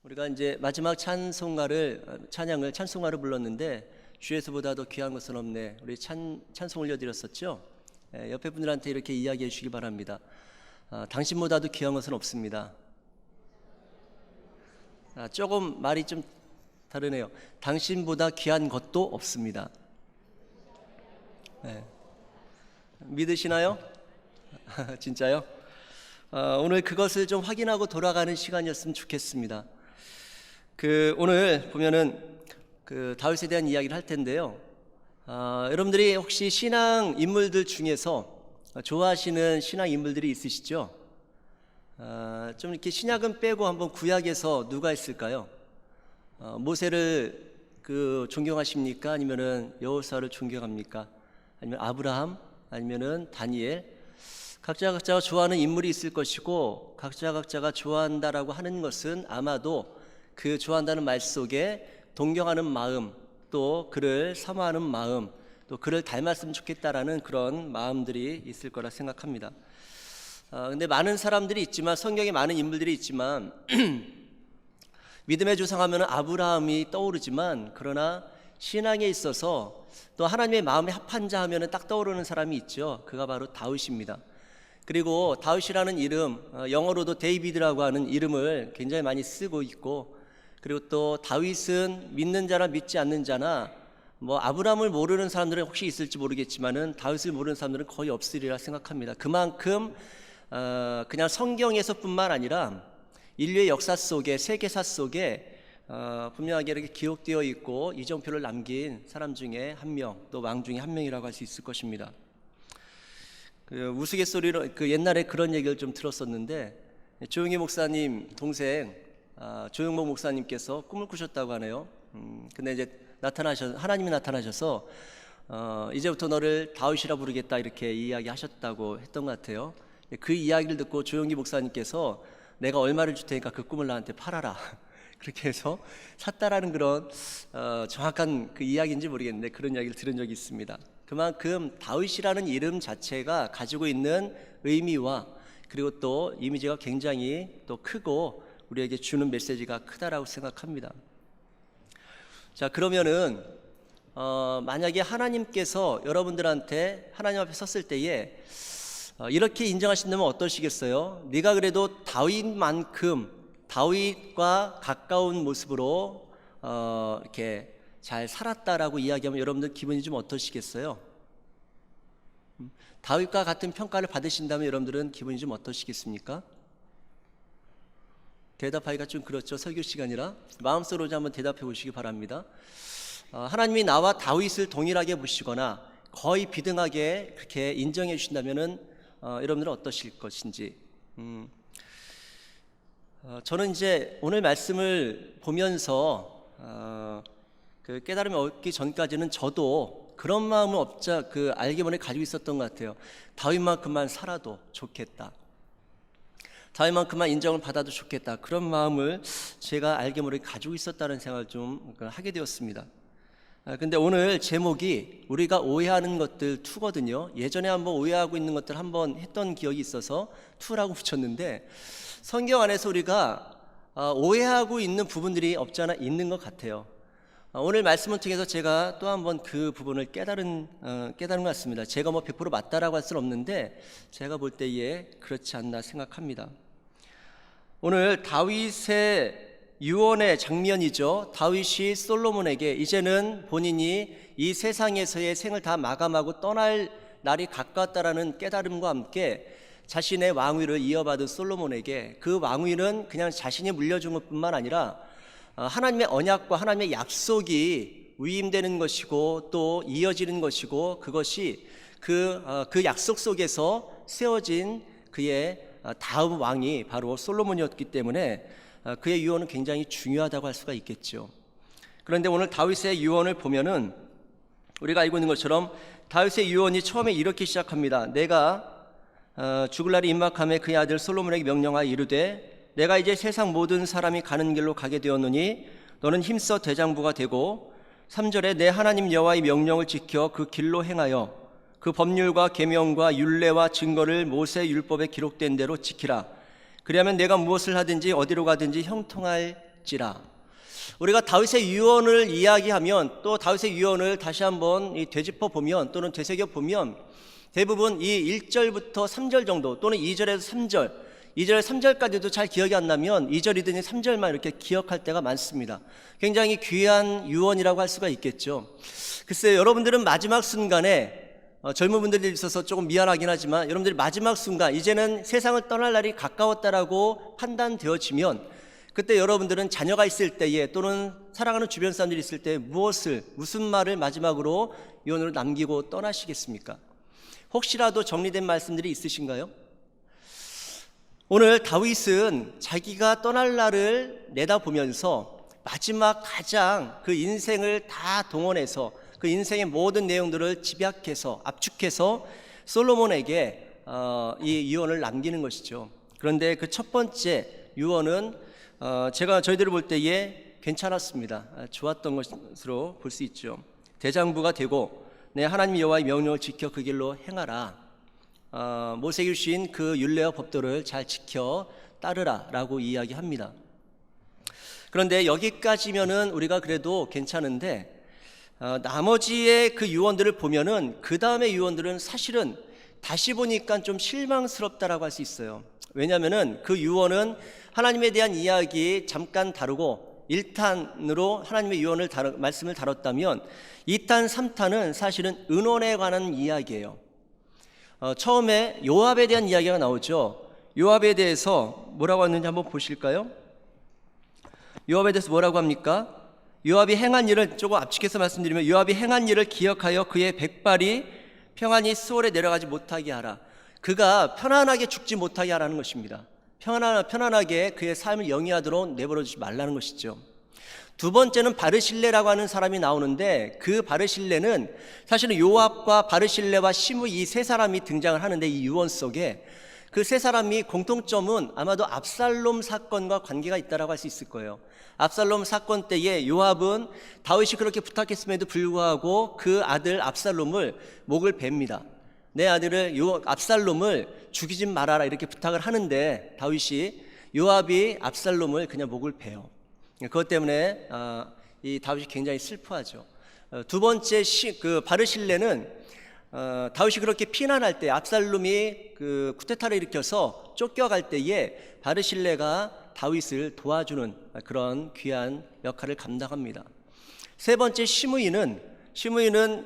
우리가 이제 마지막 찬송가를 불렀는데 주에서보다 더 귀한 것은 없네. 우리 찬송 올려드렸었죠. 옆에 분들한테 이렇게 이야기해 주시기 바랍니다. 당신보다도 귀한 것은 없습니다. 조금 말이 좀 다르네요. 당신보다 귀한 것도 없습니다. 믿으시나요? 진짜요? 오늘 그것을 좀 확인하고 돌아가는 시간이었으면 좋겠습니다. 오늘 보면은 다윗에 대한 이야기를 할 텐데요. 여러분들이 혹시 신앙 인물들 중에서 좋아하시는 신앙 인물들이 있으시죠? 좀 이렇게 신약은 빼고 한번 구약에서 누가 있을까요? 모세를 존경하십니까? 아니면은 여호사를 존경합니까? 아니면 아브라함? 아니면은 다니엘? 각자가 좋아하는 인물이 있을 것이고 각자가 좋아한다라고 하는 것은 아마도 그 좋아한다는 말 속에 동경하는 마음, 또 그를 사모하는 마음, 또 그를 닮았으면 좋겠다라는 그런 마음들이 있을 거라 생각합니다. 근데 많은 사람들이 있지만, 성경에 많은 인물들이 있지만 믿음의 조상하면 아브라함이 떠오르지만, 그러나 신앙에 있어서 또 하나님의 마음에 합한 자 하면 딱 떠오르는 사람이 있죠. 그가 바로 다윗입니다. 그리고 다윗이라는 이름, 영어로도 데이비드라고 하는 이름을 굉장히 많이 쓰고 있고, 그리고 또 다윗은 믿는 자나 믿지 않는 자나, 아브라함을 모르는 사람들은 혹시 있을지 모르겠지만은 다윗을 모르는 사람들은 거의 없으리라 생각합니다. 그만큼 그냥 성경에서뿐만 아니라 인류의 역사 속에, 세계사 속에 분명하게 이렇게 기록되어 있고 이정표를 남긴 사람 중에 한 명, 또 왕 중에 한 명이라고 할 수 있을 것입니다. 우스갯소리로 옛날에 그런 얘기를 좀 들었었는데, 조용희 목사님 동생 조용목 목사님께서 꿈을 꾸셨다고 하네요. 근데 이제 하나님이 나타나셔서 이제부터 너를 다윗이라 부르겠다, 이렇게 이야기하셨다고 했던 것 같아요. 그 이야기를 듣고 조용희 목사님께서 내가 얼마를 줄 테니까 그 꿈을 나한테 팔아라 그렇게 해서 샀다라는 그런 정확한 그 이야기인지 모르겠는데 그런 이야기를 들은 적이 있습니다. 그만큼 다윗이라는 이름 자체가 가지고 있는 의미와 그리고 또 이미지가 굉장히 또 크고 우리에게 주는 메시지가 크다라고 생각합니다. 자, 그러면은 만약에 하나님께서 여러분들한테 하나님 앞에 섰을 때에 이렇게 인정하신다면 어떠시겠어요? 네가 그래도 다윗만큼 다윗과 가까운 모습으로 이렇게 잘 살았다라고 이야기하면 여러분들 기분이 좀 어떠시겠어요? 다윗과 같은 평가를 받으신다면 여러분들은 기분이 좀 어떠시겠습니까? 대답하기가 좀 그렇죠. 설교 시간이라 마음속으로 한번 대답해 보시기 바랍니다. 하나님이 나와 다윗을 동일하게 보시거나 거의 비등하게 그렇게 인정해 주신다면은 여러분들은 어떠실 것인지. 저는 이제 오늘 말씀을 보면서 그 깨달음이 얻기 전까지는 저도 그런 마음을 알게 모르게 가지고 있었던 것 같아요. 다윗만큼만 살아도 좋겠다, 다윗만큼만 인정을 받아도 좋겠다, 그런 마음을 제가 알게 모르게 가지고 있었다는 생각을 좀 하게 되었습니다. 근데 오늘 제목이 우리가 오해하는 것들 2거든요. 예전에 한번 오해하고 있는 것들 한번 했던 기억이 있어서 2라고 붙였는데, 성경 안에서 우리가 오해하고 있는 부분들이 없지 않아 있는 것 같아요. 오늘 말씀을 통해서 제가 또 한번 그 부분을 깨달은 것 같습니다. 제가 100% 맞다라고 할 수는 없는데 제가 볼 때에 그렇지 않나 생각합니다. 오늘 다윗의 유언의 장면이죠. 다윗이 솔로몬에게 이제는 본인이 이 세상에서의 생을 다 마감하고 떠날 날이 가까웠다라는 깨달음과 함께 자신의 왕위를 이어받은 솔로몬에게 그 왕위는 그냥 자신이 물려준 것뿐만 아니라 하나님의 언약과 하나님의 약속이 위임되는 것이고 또 이어지는 것이고, 그것이 그 약속 속에서 세워진 그의 다음 왕이 바로 솔로몬이었기 때문에 그의 유언은 굉장히 중요하다고 할 수가 있겠죠. 그런데 오늘 다윗의 유언을 보면은 우리가 알고 있는 것처럼 다윗의 유언이 처음에 이렇게 시작합니다. 내가 죽을 날이 임박함에 그의 아들 솔로몬에게 명령하여 이르되 내가 이제 세상 모든 사람이 가는 길로 가게 되었노니 너는 힘써 대장부가 되고, 3절에 내 하나님 여호와의 명령을 지켜 그 길로 행하여 그 법률과 계명과 율례와 증거를 모세 율법에 기록된 대로 지키라. 그리하면 내가 무엇을 하든지 어디로 가든지 형통할지니라. 할지라. 우리가 다윗의 유언을 이야기하면 또 다윗의 유언을 다시 한번 되짚어 보면 또는 되새겨 보면 대부분 이 1절부터 3절 정도 또는 2절에서 3절, 2절 3절까지도 잘 기억이 안 나면 2절이든지 3절만 이렇게 기억할 때가 많습니다. 굉장히 귀한 유언이라고 할 수가 있겠죠. 글쎄요, 여러분들은 마지막 순간에 젊은 분들이 있어서 조금 미안하긴 하지만 여러분들이 마지막 순간 이제는 세상을 떠날 날이 가까웠다라고 판단되어지면 그때 여러분들은 자녀가 있을 때에 또는 사랑하는 주변 사람들이 있을 때 무슨 말을 마지막으로 유언으로 남기고 떠나시겠습니까? 혹시라도 정리된 말씀들이 있으신가요? 오늘 다윗은 자기가 떠날 날을 내다보면서 마지막 가장 그 인생을 다 동원해서 그 인생의 모든 내용들을 집약해서 압축해서 솔로몬에게 이 유언을 남기는 것이죠. 그런데 그 첫 번째 유언은 제가 저희들을 볼 때에 괜찮았습니다. 좋았던 것으로 볼 수 있죠. 대장부가 되고 내 하나님 여호와의 명령을 지켜 그 길로 행하라. 모세에게 주신 그 율례와 법도를 잘 지켜 따르라 라고 이야기합니다. 그런데 여기까지면은 우리가 그래도 괜찮은데 나머지의 그 유언들을 보면은 그 다음의 유언들은 사실은 다시 보니까 좀 실망스럽다라고 할 수 있어요. 왜냐하면은 그 유언은 하나님에 대한 이야기 잠깐 다루고 1탄으로 하나님의 유언을 말씀을 다뤘다면 2탄, 3탄은 사실은 은원에 관한 이야기예요. 처음에 요압에 대한 이야기가 나오죠. 요압에 대해서 뭐라고 했는지 한번 보실까요? 요압에 대해서 뭐라고 합니까? 요압이 행한 일을 조금 압축해서 말씀드리면 요압이 행한 일을 기억하여 그의 백발이 평안히 수월에 내려가지 못하게 하라. 그가 편안하게 죽지 못하게 하라는 것입니다. 편안하게 그의 삶을 영위하도록 내버려 두지 말라는 것이죠. 두 번째는 바르실레라고 하는 사람이 나오는데 그 바르실레는 사실은 요압과 바르실레와 시므이 이 세 사람이 등장을 하는데 이 유언 속에 그 세 사람이 공통점은 아마도 압살롬 사건과 관계가 있다라고 할 수 있을 거예요. 압살롬 사건 때에 요압은 다윗이 그렇게 부탁했음에도 불구하고 그 아들 압살롬을 목을 베입니다. 내 아들을 압살롬을 죽이지 말아라 이렇게 부탁을 하는데 다윗이 요압이 압살롬을 그냥 목을 베요. 그것 때문에 이 다윗이 굉장히 슬퍼하죠. 두 번째 그 바르실레는 다윗이 그렇게 피난할 때 압살롬이 그 쿠데타를 일으켜서 쫓겨갈 때에 바르실레가 다윗을 도와주는 그런 귀한 역할을 감당합니다. 세 번째 시므이는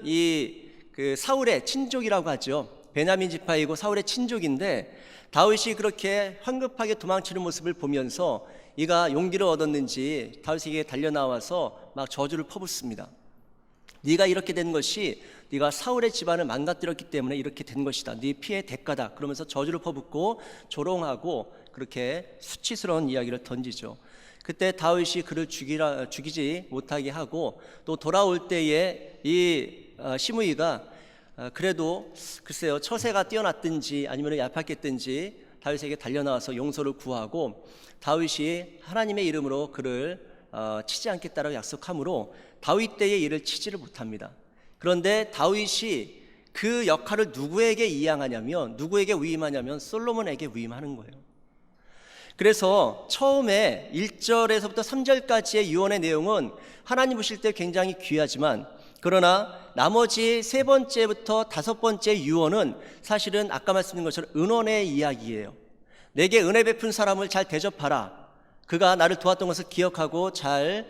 이 그 사울의 친족이라고 하죠. 베냐민 지파이고 사울의 친족인데 다윗이 그렇게 황급하게 도망치는 모습을 보면서 이가 용기를 얻었는지 다윗에게 달려나와서 막 저주를 퍼붓습니다. 네가 이렇게 된 것이 네가 사울의 집안을 망가뜨렸기 때문에 이렇게 된 것이다. 네 피의 대가다. 그러면서 저주를 퍼붓고 조롱하고 그렇게 수치스러운 이야기를 던지죠. 그때 다윗이 그를 죽이지 못하게 하고 또 돌아올 때에 이 시므이가 그래도 글쎄요 처세가 뛰어났든지 아니면 얄팍했든지 다윗에게 달려나와서 용서를 구하고 다윗이 하나님의 이름으로 그를 치지 않겠다라고 약속하므로 다윗 때의 일을 치지를 못합니다. 그런데 다윗이 그 역할을 누구에게 이양하냐면 누구에게 위임하냐면 솔로몬에게 위임하는 거예요. 그래서 처음에 1절에서부터 3절까지의 유언의 내용은 하나님 보실 때 굉장히 귀하지만 그러나 나머지 세 번째부터 다섯 번째 유언은 사실은 아까 말씀드린 것처럼 은원의 이야기예요. 내게 은혜 베푼 사람을 잘 대접하라. 그가 나를 도왔던 것을 기억하고 잘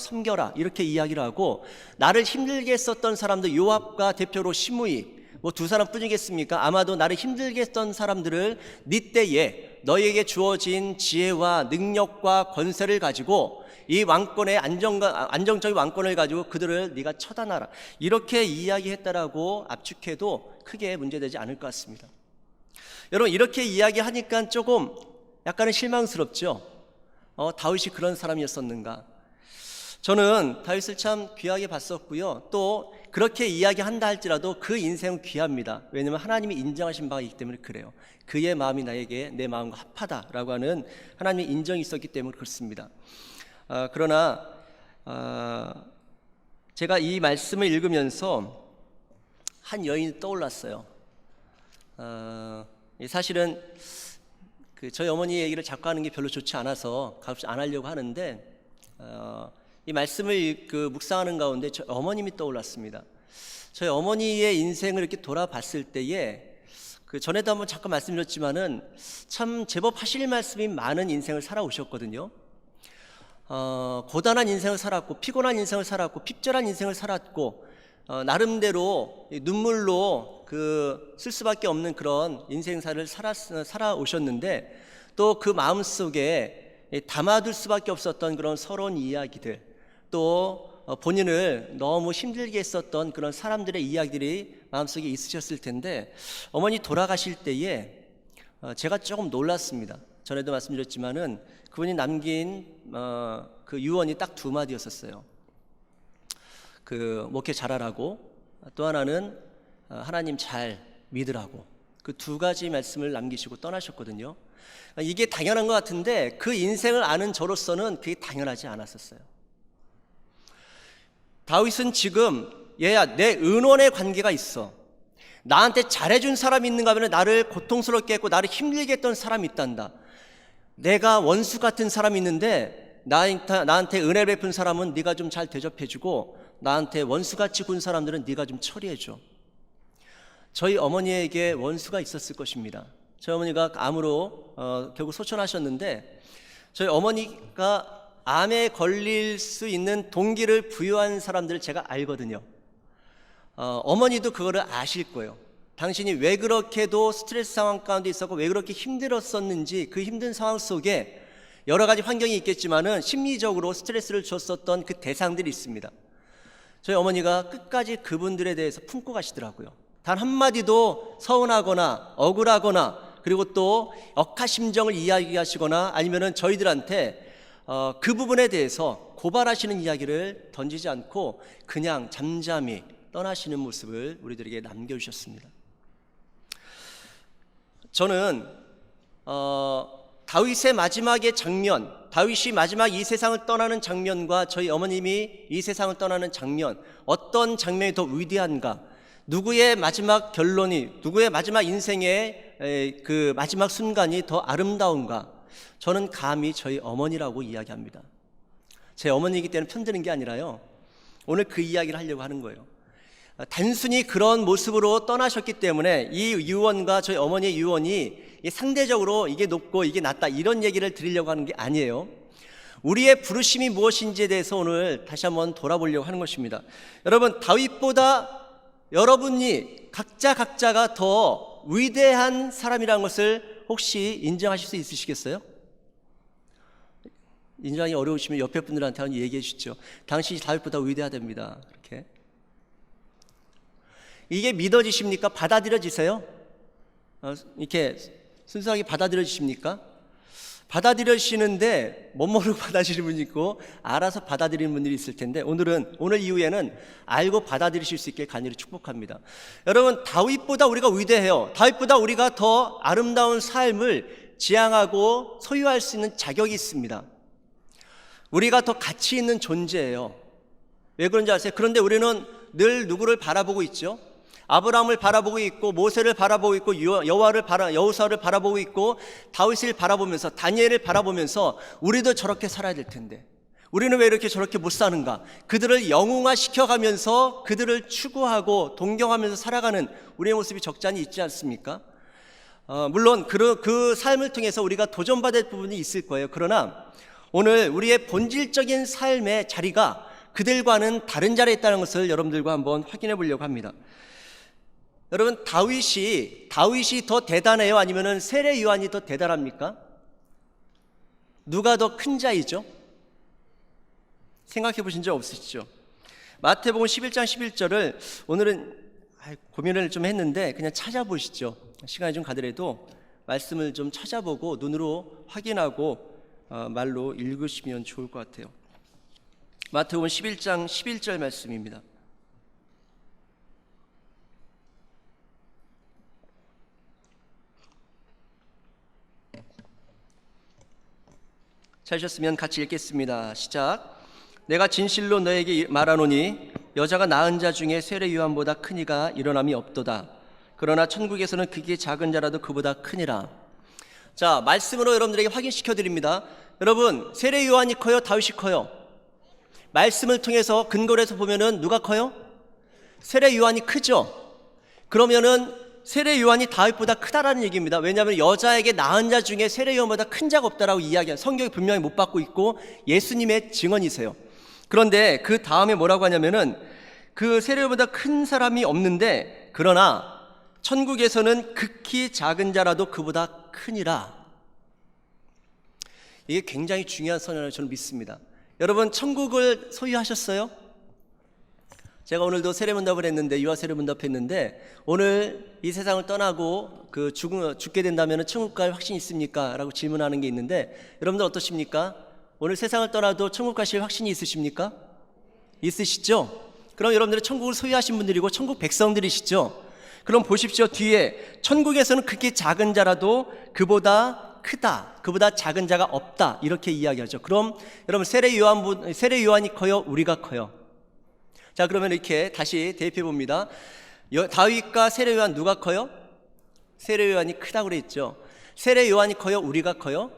섬겨라. 이렇게 이야기를 하고 나를 힘들게 했었던 사람들 요압과 대표로 시므이 뭐 두 사람뿐이겠습니까? 아마도 나를 힘들게 했던 사람들을 네 때에 너에게 주어진 지혜와 능력과 권세를 가지고 이 왕권의 안정적인 왕권을 가지고 그들을 네가 처단하라. 이렇게 이야기했다라고 압축해도 크게 문제되지 않을 것 같습니다. 여러분 이렇게 이야기하니까 조금 약간은 실망스럽죠. 다윗이 그런 사람이었었는가? 저는 다윗을 참 귀하게 봤었고요. 또 그렇게 이야기한다 할지라도 그 인생은 귀합니다. 왜냐하면 하나님이 인정하신 바가 있기 때문에 그래요. 그의 마음이 나에게 내 마음과 합하다라고 하는 하나님의 인정이 있었기 때문에 그렇습니다. 그러나 제가 이 말씀을 읽으면서 한 여인이 떠올랐어요. 사실은 저희 어머니 얘기를 자꾸 하는 게 별로 좋지 않아서 가급적 안 하려고 하는데 이 말씀을 묵상하는 가운데 저희 어머님이 떠올랐습니다. 저희 어머니의 인생을 이렇게 돌아봤을 때에 전에도 한번 잠깐 말씀드렸지만은 참 제법 하실 말씀이 많은 인생을 살아오셨거든요. 고단한 인생을 살았고, 피곤한 인생을 살았고, 핍절한 인생을 살았고, 나름대로 눈물로 쓸 수밖에 없는 그런 인생사를 살아오셨는데, 또 그 마음속에 담아둘 수밖에 없었던 그런 서러운 이야기들, 또 본인을 너무 힘들게 했었던 그런 사람들의 이야기들이 마음속에 있으셨을 텐데, 어머니 돌아가실 때에 제가 조금 놀랐습니다. 전에도 말씀드렸지만은 그분이 남긴 그 유언이 딱 두 마디였었어요. 목회 잘하라고, 또 하나는 하나님 잘 믿으라고. 그 두 가지 말씀을 남기시고 떠나셨거든요. 이게 당연한 것 같은데 그 인생을 아는 저로서는 그게 당연하지 않았었어요. 다윗은 지금 얘야, 내 은원의 관계가 있어. 나한테 잘해준 사람이 있는가 하면 나를 고통스럽게 했고 나를 힘들게 했던 사람이 있단다. 내가 원수 같은 사람이 있는데 나한테 은혜 베푼 사람은 네가 좀 잘 대접해주고, 나한테 원수같이 군 사람들은 네가 좀 처리해줘. 저희 어머니에게 원수가 있었을 것입니다. 저희 어머니가 암으로 결국 소천하셨는데, 저희 어머니가 암에 걸릴 수 있는 동기를 부여한 사람들을 제가 알거든요. 어머니도 그거를 아실 거예요. 당신이 왜 그렇게도 스트레스 상황 가운데 있었고 왜 그렇게 힘들었었는지, 그 힘든 상황 속에 여러 가지 환경이 있겠지만은 심리적으로 스트레스를 줬었던 그 대상들이 있습니다. 저희 어머니가 끝까지 그분들에 대해서 품고 가시더라고요. 단 한마디도 서운하거나 억울하거나, 그리고 또 억하심정을 이야기하시거나 아니면은 저희들한테 그 부분에 대해서 고발하시는 이야기를 던지지 않고 그냥 잠잠히 떠나시는 모습을 우리들에게 남겨주셨습니다. 저는 다윗의 마지막의 장면, 다윗이 마지막 이 세상을 떠나는 장면과 저희 어머님이 이 세상을 떠나는 장면, 어떤 장면이 더 위대한가, 누구의 마지막 결론이, 누구의 마지막 인생의 그 마지막 순간이 더 아름다운가, 저는 감히 저희 어머니라고 이야기합니다. 제 어머니이기 때문에 편드는 게 아니라요, 오늘 그 이야기를 하려고 하는 거예요. 단순히 그런 모습으로 떠나셨기 때문에 이 유언과 저희 어머니의 유언이 상대적으로 이게 높고 이게 낮다, 이런 얘기를 드리려고 하는 게 아니에요. 우리의 부르심이 무엇인지에 대해서 오늘 다시 한번 돌아보려고 하는 것입니다. 여러분, 다윗보다 여러분이 각자가 더 위대한 사람이라는 것을 혹시 인정하실 수 있으시겠어요? 인정하기 어려우시면 옆에 분들한테 한번 얘기해 주시죠. 당신이 다윗보다 위대하답니다. 그렇게. 이게 믿어지십니까? 받아들여지세요? 이렇게 순수하게 받아들여지십니까? 받아들여지시는데 못 모르고 받아들이는 분이 있고 알아서 받아들이는 분들이 있을 텐데, 오늘 이후에는 알고 받아들이실 수 있게 간절히 축복합니다. 여러분, 다윗보다 우리가 위대해요. 다윗보다 우리가 더 아름다운 삶을 지향하고 소유할 수 있는 자격이 있습니다. 우리가 더 가치 있는 존재예요. 왜 그런지 아세요? 그런데 우리는 늘 누구를 바라보고 있죠? 아브라함을 바라보고 있고, 모세를 바라보고 있고, 여호사를 바라보고 있고, 다윗을 바라보면서, 다니엘을 바라보면서 우리도 저렇게 살아야 될 텐데 우리는 왜 이렇게 저렇게 못 사는가, 그들을 영웅화시켜가면서 그들을 추구하고 동경하면서 살아가는 우리의 모습이 적잖이 있지 않습니까? 물론 그 삶을 통해서 우리가 도전받을 부분이 있을 거예요. 그러나 오늘 우리의 본질적인 삶의 자리가 그들과는 다른 자리에 있다는 것을 여러분들과 한번 확인해 보려고 합니다. 여러분, 다윗이 더 대단해요? 아니면은 세례 요한이 더 대단합니까? 누가 더 큰 자이죠? 생각해 보신 적 없으시죠? 마태복음 11장 11절을 오늘은 고민을 좀 했는데 그냥 찾아보시죠. 시간이 좀 가더라도 말씀을 좀 찾아보고 눈으로 확인하고 말로 읽으시면 좋을 것 같아요. 마태복음 11장 11절 말씀입니다. 찾으셨으면 같이 읽겠습니다. 시작. 내가 진실로 너에게 말하노니 여자가 낳은 자 중에 세례 요한보다 큰 이가 일어남이 없도다. 그러나 천국에서는 그게 작은 자라도 그보다 크니라. 자, 말씀으로 여러분들에게 확인시켜 드립니다. 여러분, 세례 요한이 커요? 다윗이 커요? 말씀을 통해서 근거로 해서 보면은 누가 커요? 세례 요한이 크죠. 그러면은 세례 요한이 다윗보다 크다라는 얘기입니다. 왜냐하면 여자에게 낳은 자 중에 세례 요한보다 큰 자가 없다라고 이야기한, 성경에 분명히 못 받고 있고 예수님의 증언이세요. 그런데 그 다음에 뭐라고 하냐면은 그 세례 요한보다 큰 사람이 없는데 그러나 천국에서는 극히 작은 자라도 그보다 크니라. 이게 굉장히 중요한 선언을 저는 믿습니다. 여러분, 천국을 소유하셨어요? 제가 오늘도 세례문답을 했는데, 유아 세례문답 했는데, 오늘 이 세상을 떠나고 죽게 된다면 천국 갈 확신이 있습니까? 라고 질문하는 게 있는데, 여러분들 어떠십니까? 오늘 세상을 떠나도 천국 가실 확신이 있으십니까? 있으시죠? 그럼 여러분들은 천국을 소유하신 분들이고 천국 백성들이시죠? 그럼 보십시오. 뒤에 천국에서는 크게 작은 자라도 그보다 크다, 그보다 작은 자가 없다, 이렇게 이야기하죠. 그럼 여러분, 세례 요한이 커요? 우리가 커요? 자, 그러면 이렇게 다시 대입해 봅니다. 다윗과 세례 요한 누가 커요? 세례 요한이 크다고 그랬죠. 세례 요한이 커요? 우리가 커요?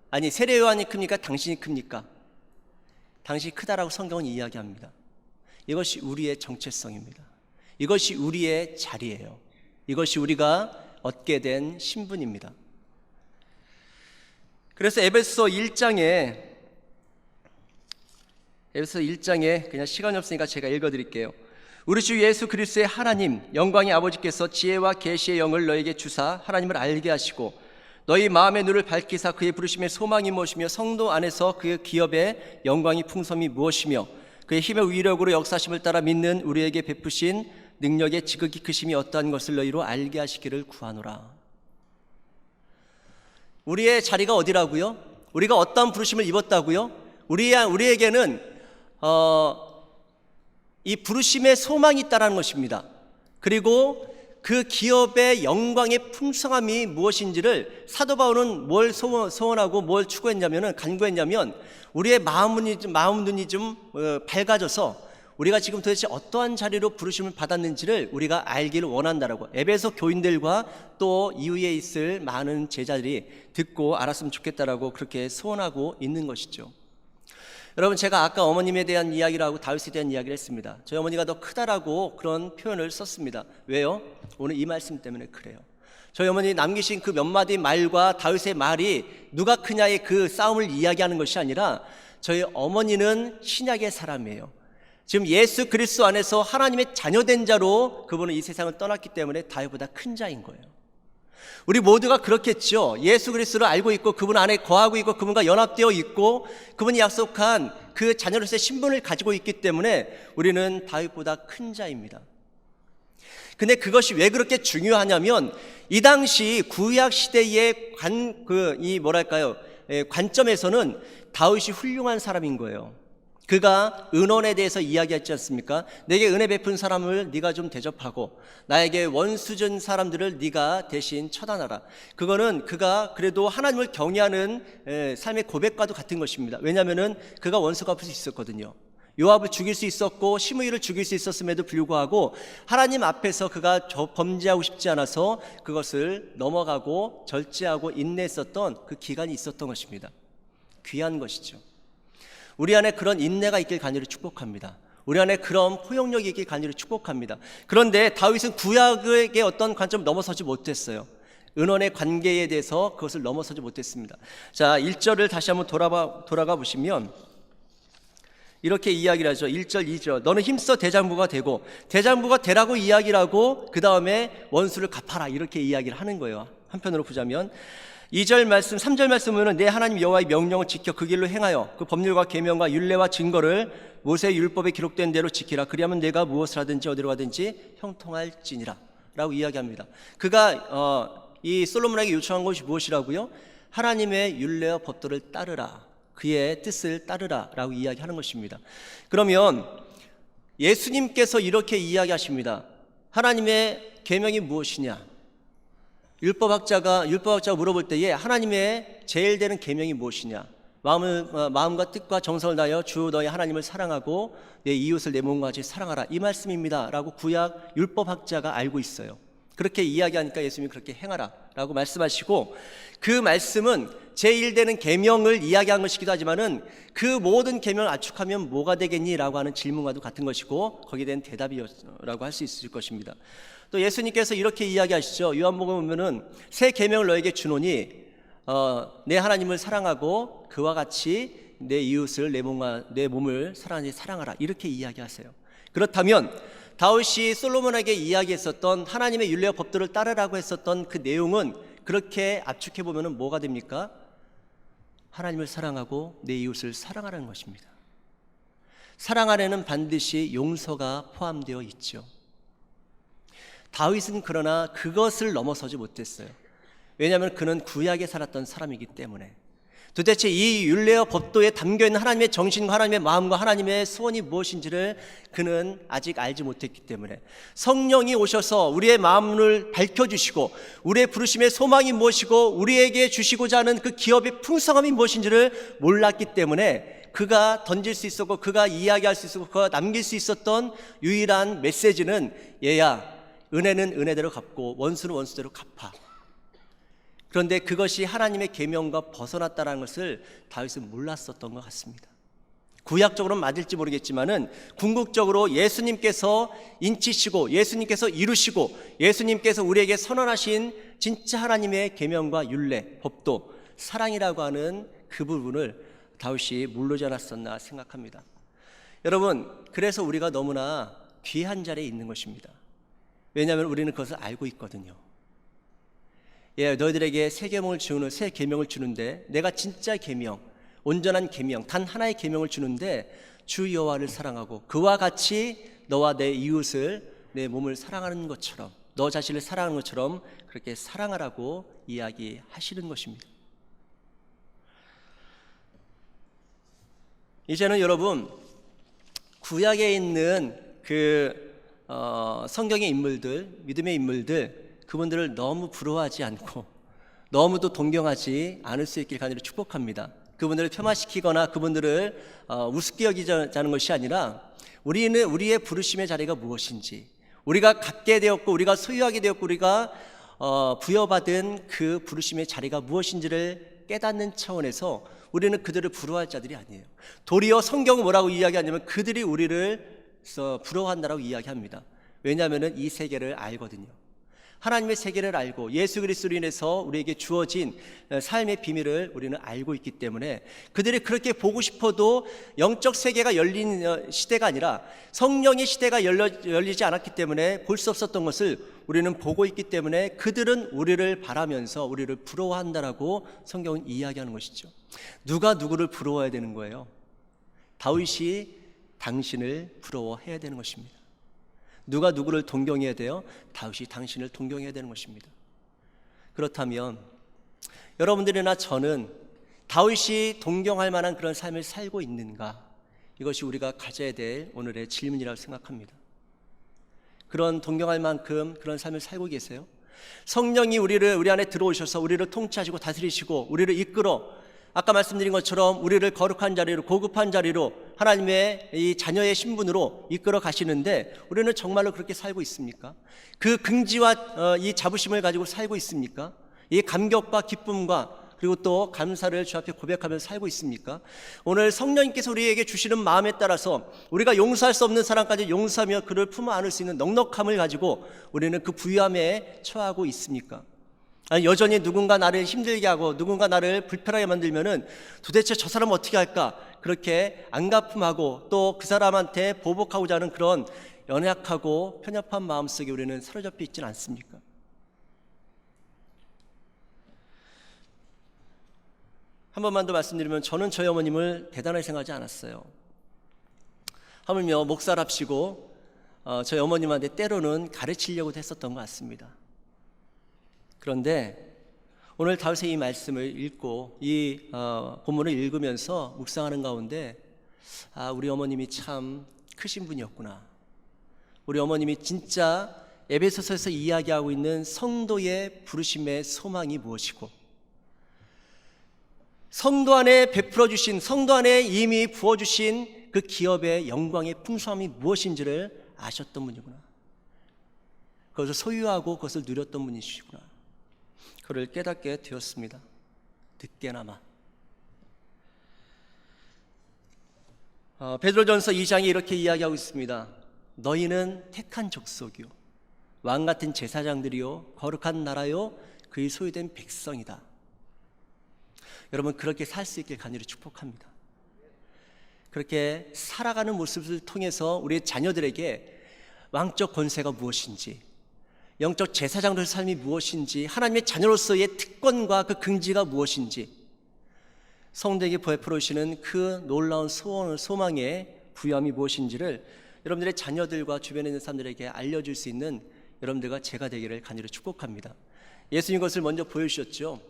아니, 세례 요한이 큽니까? 당신이 큽니까? 당신이 크다라고 성경은 이야기합니다. 이것이 우리의 정체성입니다. 이것이 우리의 자리예요. 이것이 우리가 얻게 된 신분입니다. 그래서 에베소 1장에 그냥 시간이 없으니까 제가 읽어드릴게요. 우리 주 예수 그리스도의 하나님 영광의 아버지께서 지혜와 계시의 영을 너에게 주사 하나님을 알게 하시고 너희 마음의 눈을 밝히사 그의 부르심의 소망이 무엇이며 성도 안에서 그의 기업의 영광이 풍성이 무엇이며 그의 힘의 위력으로 역사심을 따라 믿는 우리에게 베푸신 능력의 지극히 크심이 어떠한 것을 너희로 알게 하시기를 구하노라. 우리의 자리가 어디라고요? 우리가 어떠한 부르심을 입었다고요? 우리에게는 이 부르심의 소망이 있다는 것입니다. 그리고 그 기업의 영광의 풍성함이 무엇인지를 사도 바울은 뭘 소원하고 뭘 추구했냐면은, 간구했냐면 우리의 마음 눈이 좀 밝아져서 우리가 지금 도대체 어떠한 자리로 부르심을 받았는지를 우리가 알기를 원한다라고, 에베소 교인들과 또 이후에 있을 많은 제자들이 듣고 알았으면 좋겠다라고 그렇게 소원하고 있는 것이죠. 여러분, 제가 아까 어머님에 대한 이야기를 하고 다윗에 대한 이야기를 했습니다. 저희 어머니가 더 크다라고 그런 표현을 썼습니다. 왜요? 오늘 이 말씀 때문에 그래요. 저희 어머니 남기신 그 몇 마디 말과 다윗의 말이 누가 크냐의 그 싸움을 이야기하는 것이 아니라, 저희 어머니는 신약의 사람이에요. 지금 예수 그리스도 안에서 하나님의 자녀된 자로 그분은 이 세상을 떠났기 때문에 다윗보다 큰 자인 거예요. 우리 모두가 그렇겠죠. 예수 그리스도를 알고 있고 그분 안에 거하고 있고 그분과 연합되어 있고 그분이 약속한 그 자녀로서의 신분을 가지고 있기 때문에 우리는 다윗보다 큰 자입니다. 근데 그것이 왜 그렇게 중요하냐면, 이 당시 구약 시대의 관점에서는 다윗이 훌륭한 사람인 거예요. 그가 은원에 대해서 이야기했지 않습니까? 내게 은혜 베푼 사람을 네가 좀 대접하고 나에게 원수준 사람들을 네가 대신 처단하라. 그거는 그가 그래도 하나님을 경외하는 삶의 고백과도 같은 것입니다. 왜냐하면은 그가 원수가 갚을 수 있었거든요. 요압을 죽일 수 있었고 시므이를 죽일 수 있었음에도 불구하고 하나님 앞에서 그가 범죄하고 싶지 않아서 그것을 넘어가고 절제하고 인내했었던 그 기간이 있었던 것입니다. 귀한 것이죠. 우리 안에 그런 인내가 있길 간절히 축복합니다. 우리 안에 그런 포용력이 있길 간절히 축복합니다. 그런데 다윗은 구약의 어떤 관점을 넘어서지 못했어요. 은원의 관계에 대해서 그것을 넘어서지 못했습니다. 자, 1절을 다시 한번 돌아가 보시면 이렇게 이야기를 하죠. 1절, 2절. 너는 힘써 대장부가 되고, 대장부가 되라고 이야기를 하고 그 다음에 원수를 갚아라, 이렇게 이야기를 하는 거예요. 한편으로 보자면 2절 말씀, 3절 말씀은 내 하나님 여호와의 명령을 지켜 그 길로 행하여 그 법률과 계명과 율례와 증거를 모세의 율법에 기록된 대로 지키라. 그리하면 내가 무엇을 하든지 어디로 가든지 형통할지니라 라고 이야기합니다. 그가 이 솔로몬에게 요청한 것이 무엇이라고요? 하나님의 율례와 법도를 따르라, 그의 뜻을 따르라 라고 이야기하는 것입니다. 그러면 예수님께서 이렇게 이야기하십니다. 하나님의 계명이 무엇이냐? 율법학자가 물어볼 때에 하나님의 제일 되는 계명이 무엇이냐? 마음과 뜻과 정성을 다하여 주 너희 하나님을 사랑하고 내 이웃을 내 몸과 같이 사랑하라, 이 말씀입니다 라고 구약 율법학자가 알고 있어요. 그렇게 이야기하니까 예수님이 그렇게 행하라 라고 말씀하시고, 그 말씀은 제1되는 계명을 이야기한 것이기도 하지만은 그 모든 계명을 압축하면 뭐가 되겠니? 라고 하는 질문과도 같은 것이고, 거기에 대한 대답이라고 할 수 있을 것입니다. 또 예수님께서 이렇게 이야기하시죠. 요한복음 보면은 새 계명을 너에게 주노니 내 하나님을 사랑하고 그와 같이 내 이웃을 내 몸을 사랑하라, 이렇게 이야기하세요. 그렇다면 다윗이 솔로몬에게 이야기했었던 하나님의 율례와 법도를 따르라고 했었던 그 내용은 그렇게 압축해 보면 뭐가 됩니까? 하나님을 사랑하고 내 이웃을 사랑하라는 것입니다. 사랑 안에는 반드시 용서가 포함되어 있죠. 다윗은 그러나 그것을 넘어서지 못했어요. 왜냐하면 그는 구약에 살았던 사람이기 때문에. 도대체 이 율례와 법도에 담겨있는 하나님의 정신과 하나님의 마음과 하나님의 소원이 무엇인지를 그는 아직 알지 못했기 때문에, 성령이 오셔서 우리의 마음을 밝혀주시고 우리의 부르심의 소망이 무엇이고 우리에게 주시고자 하는 그 기업의 풍성함이 무엇인지를 몰랐기 때문에 그가 던질 수 있었고 그가 이야기할 수 있었고 그가 남길 수 있었던 유일한 메시지는, 얘야, 은혜는 은혜대로 갚고 원수는 원수대로 갚아. 그런데 그것이 하나님의 계명과 벗어났다는 것을 다윗은 몰랐었던 것 같습니다. 구약적으로는 맞을지 모르겠지만은 궁극적으로 예수님께서 인치시고 예수님께서 이루시고 예수님께서 우리에게 선언하신 진짜 하나님의 계명과 율례, 법도, 사랑이라고 하는 그 부분을 다윗이 모르지 않았었나 생각합니다. 여러분, 그래서 우리가 너무나 귀한 자리에 있는 것입니다. 왜냐하면 우리는 그것을 알고 있거든요. 너희들에게 새 계명을 주는데, 내가 진짜 계명, 온전한 계명, 단 하나의 계명을 주는데 주 여호와를 사랑하고 그와 같이 너와 내 이웃을 내 몸을 사랑하는 것처럼, 너 자신을 사랑하는 것처럼 그렇게 사랑하라고 이야기하시는 것입니다. 이제는 여러분, 구약에 있는 성경의 인물들, 믿음의 인물들, 그분들을 너무 부러워하지 않고 너무도 동경하지 않을 수 있길 간절히 축복합니다. 그분들을 폄하시키거나 그분들을 우습게 여기자는 것이 아니라, 우리는 우리의 부르심의 자리가 무엇인지, 우리가 갖게 되었고 우리가 소유하게 되었고 우리가 부여받은 그 부르심의 자리가 무엇인지를 깨닫는 차원에서 우리는 그들을 부러워할 자들이 아니에요. 도리어 성경은 뭐라고 이야기하냐면 그들이 우리를 부러워한다라고 이야기합니다. 왜냐하면 이 세계를 알거든요. 하나님의 세계를 알고 예수 그리스도로 인해서 우리에게 주어진 삶의 비밀을 우리는 알고 있기 때문에 그들이 그렇게 보고 싶어도 영적 세계가 열린 시대가 아니라 성령의 시대가 열리지 않았기 때문에 볼 수 없었던 것을 우리는 보고 있기 때문에 그들은 우리를 바라면서 우리를 부러워한다라고 성경은 이야기하는 것이죠. 누가 누구를 부러워해야 되는 거예요? 다윗이 당신을 부러워해야 되는 것입니다. 누가 누구를 동경해야 돼요? 다윗이 당신을 동경해야 되는 것입니다. 그렇다면 여러분들이나 저는 다윗이 동경할 만한 그런 삶을 살고 있는가? 이것이 우리가 가져야 될 오늘의 질문이라고 생각합니다. 그런 동경할 만큼 그런 삶을 살고 계세요? 성령이 우리 안에 들어오셔서 우리를 통치하시고 다스리시고 우리를 이끌어, 아까 말씀드린 것처럼 우리를 거룩한 자리로, 고급한 자리로, 하나님의 이 자녀의 신분으로 이끌어 가시는데 우리는 정말로 그렇게 살고 있습니까? 그 긍지와 이 자부심을 가지고 살고 있습니까? 이 감격과 기쁨과 그리고 또 감사를 주 앞에 고백하면서 살고 있습니까? 오늘 성령님께서 우리에게 주시는 마음에 따라서 우리가 용서할 수 없는 사람까지 용서하며 그를 품어 안을 수 있는 넉넉함을 가지고 우리는 그 부유함에 처하고 있습니까? 아니, 여전히 누군가 나를 힘들게 하고 누군가 나를 불편하게 만들면은 도대체 저 사람은 어떻게 할까? 그렇게 안가품하고 또 그 사람한테 보복하고자 하는 그런 연약하고 편협한 마음속에 우리는 사로잡혀 있지는 않습니까? 한 번만 더 말씀드리면, 저는 저희 어머님을 대단하게 생각하지 않았어요. 하물며 목사랍시고 저희 어머님한테 때로는 가르치려고도 했었던 것 같습니다. 그런데 오늘 다윗의 이 말씀을 읽고 이 본문을 읽으면서 묵상하는 가운데, 우리 어머님이 참 크신 분이었구나. 우리 어머님이 진짜 에베소서에서 이야기하고 있는 성도의 부르심의 소망이 무엇이고, 성도 안에 베풀어 주신, 성도 안에 이미 부어주신 그 기업의 영광의 풍성함이 무엇인지를 아셨던 분이구나. 그것을 소유하고 그것을 누렸던 분이시구나. 그를 깨닫게 되었습니다. 늦게나마. 베드로전서 2장에 이렇게 이야기하고 있습니다. 너희는 택한 족속이요 왕같은 제사장들이요 거룩한 나라요 그의 소유된 백성이다. 여러분, 그렇게 살 수 있길 간절히 축복합니다. 그렇게 살아가는 모습을 통해서 우리 자녀들에게 왕적 권세가 무엇인지, 영적 제사장들의 삶이 무엇인지, 하나님의 자녀로서의 특권과 그 긍지가 무엇인지, 성도에게 베풀어 주시는 그 놀라운 소망의 부여함이 무엇인지를 여러분들의 자녀들과 주변에 있는 사람들에게 알려줄 수 있는 여러분들과 제가 되기를 간절히 축복합니다. 예수님 것을 먼저 보여주셨죠.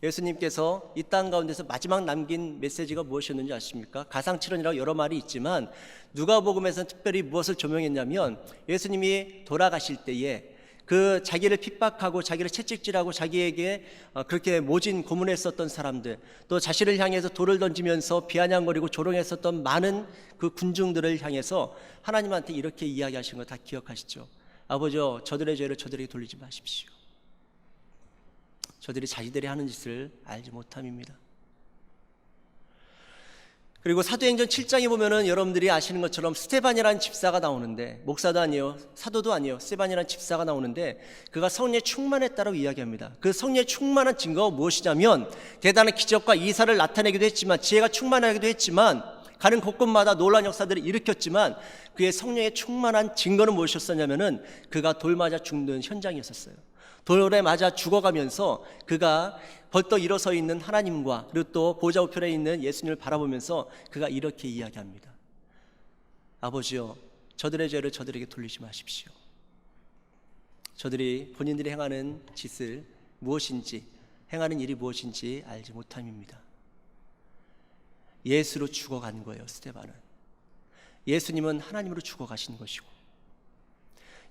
예수님께서 이 땅 가운데서 마지막 남긴 메시지가 무엇이었는지 아십니까? 가상칠언이라고 여러 말이 있지만 누가복음에서는 특별히 무엇을 조명했냐면, 예수님이 돌아가실 때에 그 자기를 핍박하고 자기를 채찍질하고 자기에게 그렇게 모진 고문했었던 사람들, 또 자신을 향해서 돌을 던지면서 비아냥거리고 조롱했었던 많은 그 군중들을 향해서 하나님한테 이렇게 이야기하신 거 다 기억하시죠? 아버지요, 저들의 죄를 저들에게 돌리지 마십시오. 저들이 자기들이 하는 짓을 알지 못함입니다. 그리고 사도행전 7장에 보면은 여러분들이 아시는 것처럼 스데반이라는 집사가 나오는데, 목사도 아니에요, 사도도 아니에요, 스데반이라는 집사가 나오는데 그가 성령에 충만했다고 이야기합니다. 그 성령에 충만한 증거가 무엇이냐면, 대단한 기적과 이사를 나타내기도 했지만, 지혜가 충만하기도 했지만, 가는 곳곳마다 놀라운 역사들을 일으켰지만, 그의 성령에 충만한 증거는 무엇이었었냐면은 그가 돌 맞아 죽는 현장이었어요. 돌에 맞아 죽어가면서 그가 벌떡 일어서 있는 하나님과, 그리고 또 보좌 우편에 있는 예수님을 바라보면서 그가 이렇게 이야기합니다. 아버지요, 저들의 죄를 저들에게 돌리지 마십시오. 저들이 본인들이 행하는 짓을 무엇인지, 행하는 일이 무엇인지 알지 못함입니다. 예수로 죽어간 거예요. 스데반은 예수님은 하나님으로 죽어가신 것이고,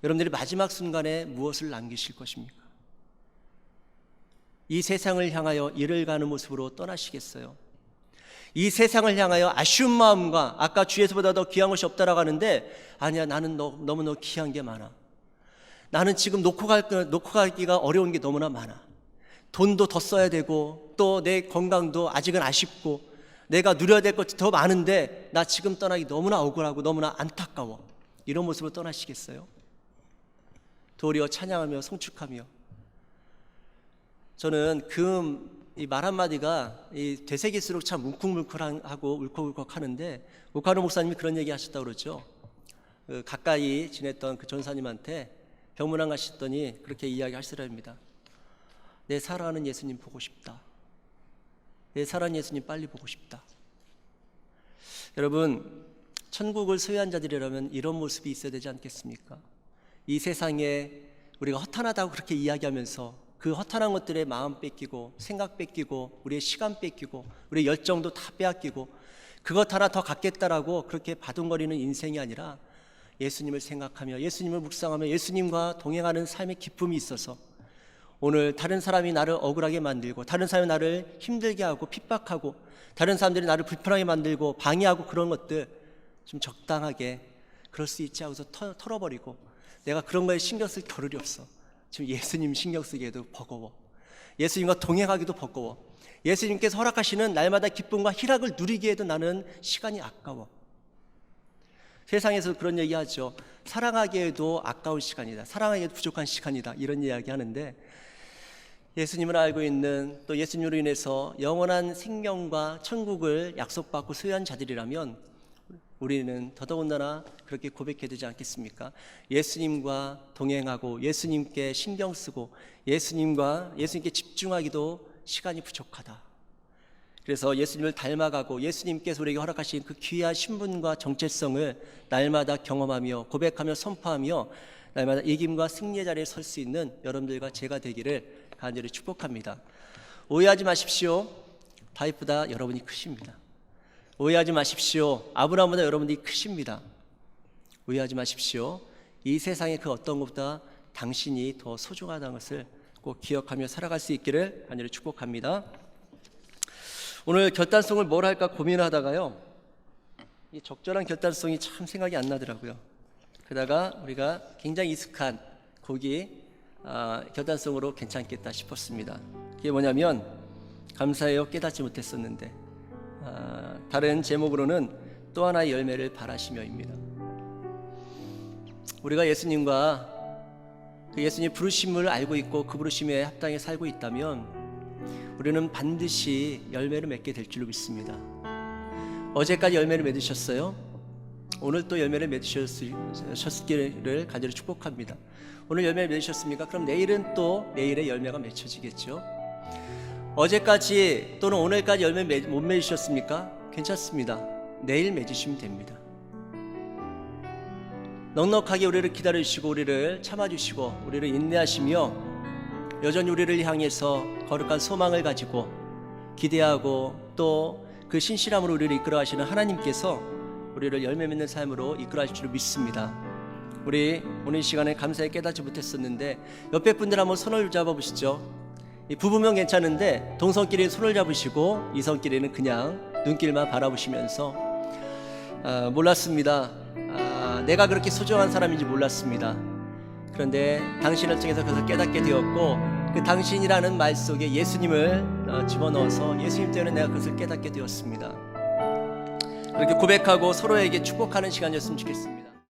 여러분들이 마지막 순간에 무엇을 남기실 것입니까? 이 세상을 향하여 일을 가는 모습으로 떠나시겠어요? 이 세상을 향하여 아쉬운 마음과, 아까 주에서보다 더 귀한 것이 없다라고 하는데, 아니야, 나는 너무너무 귀한 게 많아, 나는 지금 놓고 가기가 어려운 게 너무나 많아, 돈도 더 써야 되고 또 내 건강도 아직은 아쉽고 내가 누려야 될 것이 더 많은데 나 지금 떠나기 너무나 억울하고 너무나 안타까워, 이런 모습으로 떠나시겠어요? 도리어 찬양하며 성축하며. 저는 이 말 한마디가 되새길수록 참 뭉클뭉클하고 울컥울컥 하는데, 오카노 목사님이 그런 얘기 하셨다고 그러죠. 가까이 지냈던 그 전사님한테 병문안 가셨더니 그렇게 이야기 하시더랍니다. 내 사랑하는 예수님 보고 싶다. 내 사랑하는 예수님 빨리 보고 싶다. 여러분, 천국을 소유한 자들이라면 이런 모습이 있어야 되지 않겠습니까? 이 세상에 우리가 허탄하다고 그렇게 이야기하면서 그 허탄한 것들에 마음 뺏기고 생각 뺏기고 우리의 시간 뺏기고 우리의 열정도 다 빼앗기고 그것 하나 더 갖겠다라고 그렇게 바둥거리는 인생이 아니라, 예수님을 생각하며 예수님을 묵상하며 예수님과 동행하는 삶의 기쁨이 있어서, 오늘 다른 사람이 나를 억울하게 만들고 다른 사람이 나를 힘들게 하고 핍박하고 다른 사람들이 나를 불편하게 만들고 방해하고 그런 것들 좀 적당하게, 그럴 수 있지 하고서 털어버리고, 내가 그런 거에 신경 쓸 겨를이 없어. 지금 예수님 신경 쓰기에도 버거워. 예수님과 동행하기도 버거워. 예수님께서 허락하시는 날마다 기쁨과 희락을 누리기에도 나는 시간이 아까워. 세상에서 그런 얘기 하죠. 사랑하기에도 아까운 시간이다, 사랑하기에도 부족한 시간이다, 이런 이야기 하는데, 예수님을 알고 있는, 또 예수님으로 인해서 영원한 생명과 천국을 약속받고 소유한 자들이라면 우리는 더더군다나 그렇게 고백해야 되지 않겠습니까? 예수님과 동행하고 예수님께 신경 쓰고 예수님께 집중하기도 시간이 부족하다. 그래서 예수님을 닮아가고 예수님께서 우리에게 허락하신 그 귀한 신분과 정체성을 날마다 경험하며 고백하며 선포하며 날마다 이김과 승리의 자리에 설 수 있는 여러분들과 제가 되기를 간절히 축복합니다. 오해하지 마십시오. 다윗보다 여러분이 크십니다. 오해하지 마십시오. 아브라함보다 여러분들이 크십니다. 오해하지 마십시오. 이 세상의 그 어떤 것보다 당신이 더 소중하다는 것을 꼭 기억하며 살아갈 수 있기를 간절히 축복합니다. 오늘 결단송을 뭘 할까 고민하다가요, 이 적절한 결단송이 참 생각이 안 나더라고요. 그러다가 우리가 굉장히 익숙한 곡이 결단성으로 괜찮겠다 싶었습니다. 그게 뭐냐면 감사해요 깨닫지 못했었는데, 다른 제목으로는 또 하나의 열매를 바라시며입니다. 우리가 예수님과 그 예수님 부르심을 알고 있고 그 부르심에 합당해 살고 있다면 우리는 반드시 열매를 맺게 될 줄로 믿습니다. 어제까지 열매를 맺으셨어요? 오늘 또 열매를 맺으셨기를 간절히 축복합니다. 오늘 열매를 맺으셨습니까? 그럼 내일은 또 내일의 열매가 맺혀지겠죠. 어제까지 또는 오늘까지 열매 못 맺으셨습니까? 괜찮습니다. 내일 맺으시면 됩니다. 넉넉하게 우리를 기다려주시고 우리를 참아주시고 우리를 인내하시며 여전히 우리를 향해서 거룩한 소망을 가지고 기대하고 또 그 신실함으로 우리를 이끌어가시는 하나님께서 우리를 열매 맺는 삶으로 이끌어가실 줄 믿습니다. 우리 오늘 이 시간에 감사에 깨닫지 못했었는데 옆에 분들 한번 손을 잡아보시죠. 이 부부면 괜찮은데 동성끼리 손을 잡으시고 이성끼리는 그냥 눈길만 바라보시면서 몰랐습니다. 내가 그렇게 소중한 사람인지 몰랐습니다. 그런데 당신을 통해서 그것을 깨닫게 되었고 그 당신이라는 말 속에 예수님을 집어넣어서 예수님 때문에 내가 그것을 깨닫게 되었습니다. 그렇게 고백하고 서로에게 축복하는 시간이었으면 좋겠습니다.